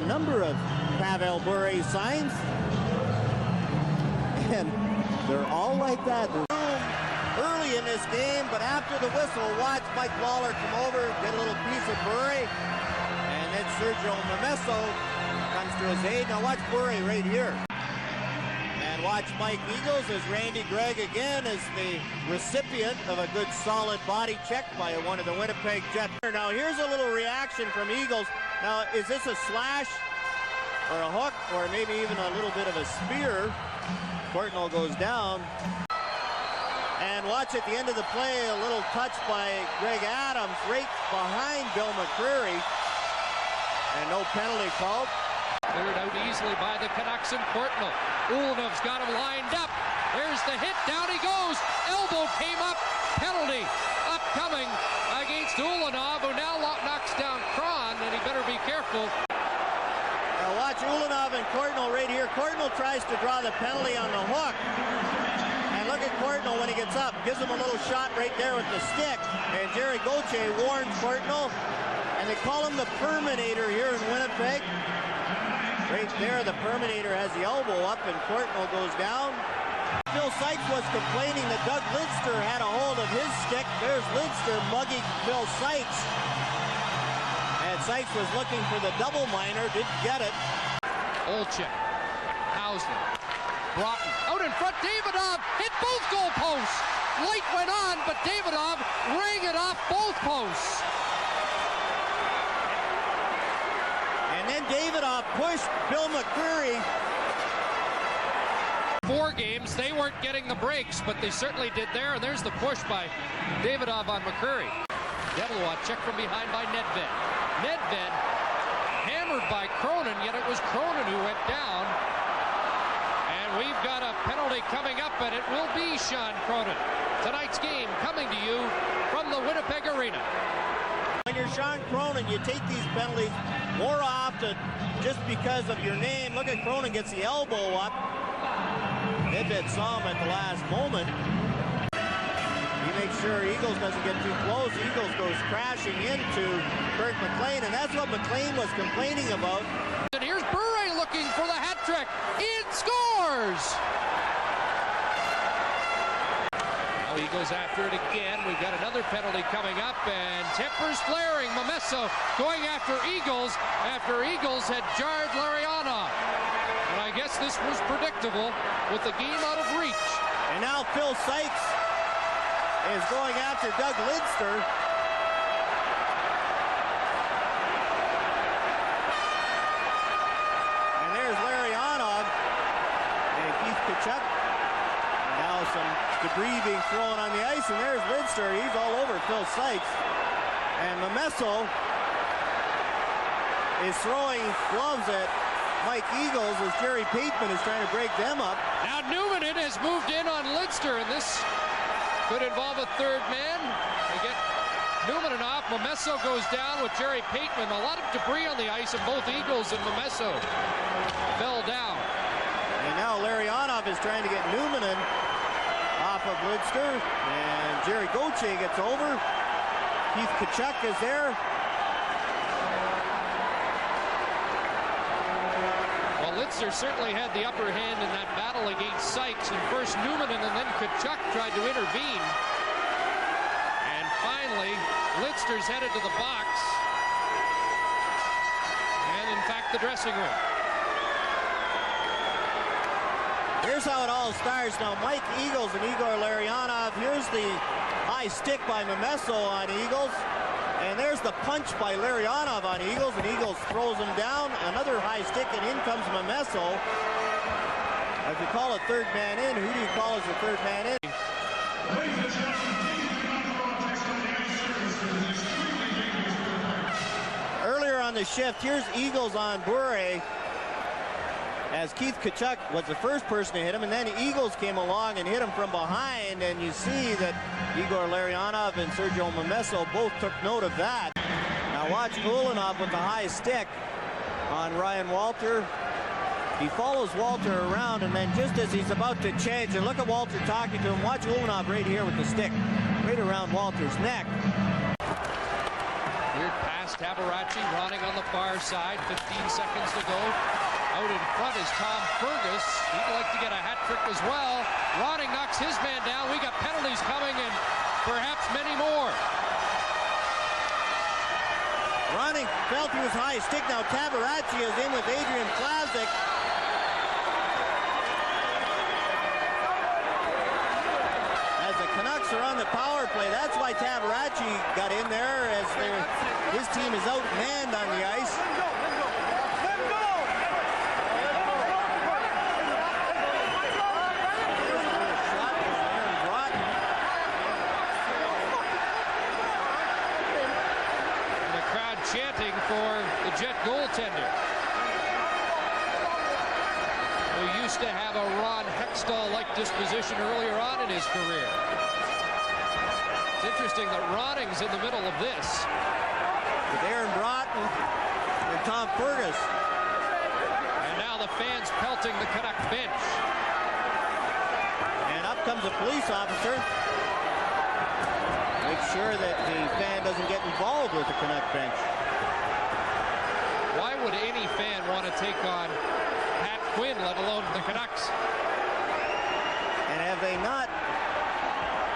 number of Pavel Bure signs. And they're all like that. Early in this game, but after the whistle, watch Mike Lawler come over, get a little piece of Bure, and then Sergio Momesso comes to his aid. Now watch Bure right here. And watch Mike Eagles as Randy Gregg again is the recipient of a good solid body check by one of the Winnipeg Jets. Now here's a little reaction from Eagles. Now is this a slash or a hook or maybe even a little bit of a spear? Courtnall goes down. And watch at the end of the play, a little touch by Greg Adams right behind Bill McCreary. And no penalty called. Cleared out easily by the Canucks and Courtnall. Ulanov's got him lined up. There's the hit. Down he goes. Elbow came up. Penalty upcoming against Ulanov, who now knocks down Cron, and he better be careful. Now watch Ulanov and Courtnall right here. Courtnall tries to draw the penalty on the hook. And look at Courtnall when he gets up. Gives him a little shot right there with the stick. And Jerry Gauthier warns Courtnall. And they call him the Perminator here in Winnipeg. Right there, the Perminator has the elbow up and Courtnall goes down. Phil Sykes was complaining that Doug Lidster had a hold of his stick. There's Lidster mugging Phil Sykes. And Sykes was looking for the double minor, didn't get it. Olczyk, Hausner, Broughton, out in front, Davidov hit both goal posts. Light went on, but Davidov rang it off both posts. And then Davidov pushed Bill McCreary. 4 games, they weren't getting the breaks, but they certainly did there. And there's the push by Davidov on McCreary. Develois checked from behind by Nedved. Nedved hammered by Cronin, yet it was Cronin who went down. And we've got a penalty coming up, and it will be Sean Cronin. Tonight's game coming to you from the Winnipeg Arena. When you're Sean Cronin, you take these penalties more often just because of your name. Look at Cronin gets the elbow up. Nedved saw him at the last moment. He makes sure Eagles doesn't get too close. Eagles goes crashing into Kirk McLean, and that's what McLean was complaining about. And here's Bure looking for the hat trick. It scores! Now he goes after it again. We've got another penalty coming up, and tempers flaring. Momesso going after Eagles after Eagles had jarred Larionov. And I guess this was predictable with the game out of reach. And now Phil Sykes is going after Doug Lidster. And there's Larionov and Keith Tkachuk. Now some debris being thrown on the ice, and there's Lidster. He's all over Phil Sykes. And Momesso is throwing gloves at Mike Eagles as Jerry Pateman is trying to break them up. Now Newman has moved in on Lidster, and this could involve a third man. They get Newman off. Momesso goes down with Jerry Pateman. A lot of debris on the ice, and both Eagles and Momesso fell down. And now Larionov is trying to get Newman off of Lidster, and Jerry Gauthier gets over. Keith Tkachuk is there. Well, Lidster certainly had the upper hand in that battle against Sykes, and first Newman and then Tkachuk tried to intervene. And finally, Lidster's headed to the box, and in fact the dressing room. Here's how it all starts. Now Mike Eagles and Igor Larionov. Here's the high stick by Momesso on Eagles. And there's the punch by Larionov on Eagles, and Eagles throws him down. Another high stick, and in comes Momesso. If you call a third man in, who do you call as the third man in? Earlier on the shift, here's Eagles on Bure, as Keith Tkachuk was the first person to hit him, and then Eagles came along and hit him from behind, and you see that Igor Larionov and Sergio Momesso both took note of that. Now watch Ulanov with the high stick on Ryan Walter. He follows Walter around, and then just as he's about to change, and look at Walter talking to him, watch Ulanov right here with the stick, right around Walter's neck. Weird pass, Tabaracci running on the far side, 15 seconds to go. Out in front is Tom Fergus. He'd like to get a hat trick as well. Ronning knocks his man down. We got penalties coming and perhaps many more. Ronning fell to his high stick. Now Tabaracci is in with Adrian Klazik. As the Canucks are on the power play, that's why Tabaracci got in there, as his team is outmanned on the ice. Chanting for the Jet goaltender, who used to have a Ron Hextall-like disposition earlier on in his career. It's interesting that Ronning's in the middle of this. With Aaron Broughton and Tom Fergus. And now the fans pelting the Canuck bench. And up comes a police officer. Make sure that the fan doesn't get involved with the Canuck bench. Why would any fan want to take on Pat Quinn, let alone the Canucks? And have they not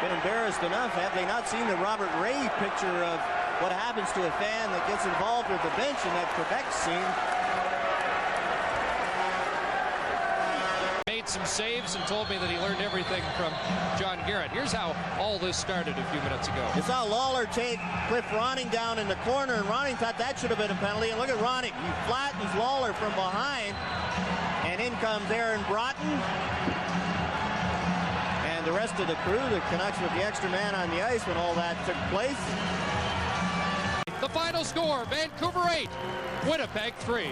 been embarrassed enough? Have they not seen the Robert Ray picture of what happens to a fan that gets involved with the bench in that Quebec scene? Made some saves and told me that he learned everything from John Garrett. Here's how all this started a few minutes ago. You saw Lawler take Cliff Ronning down in the corner, and Ronning thought that should have been a penalty. And look at Ronning. He flattens Lawler from behind. And in comes Aaron Broughton. And the rest of the crew, the Canucks with the extra man on the ice when all that took place. The final score, Vancouver 8, Winnipeg 3.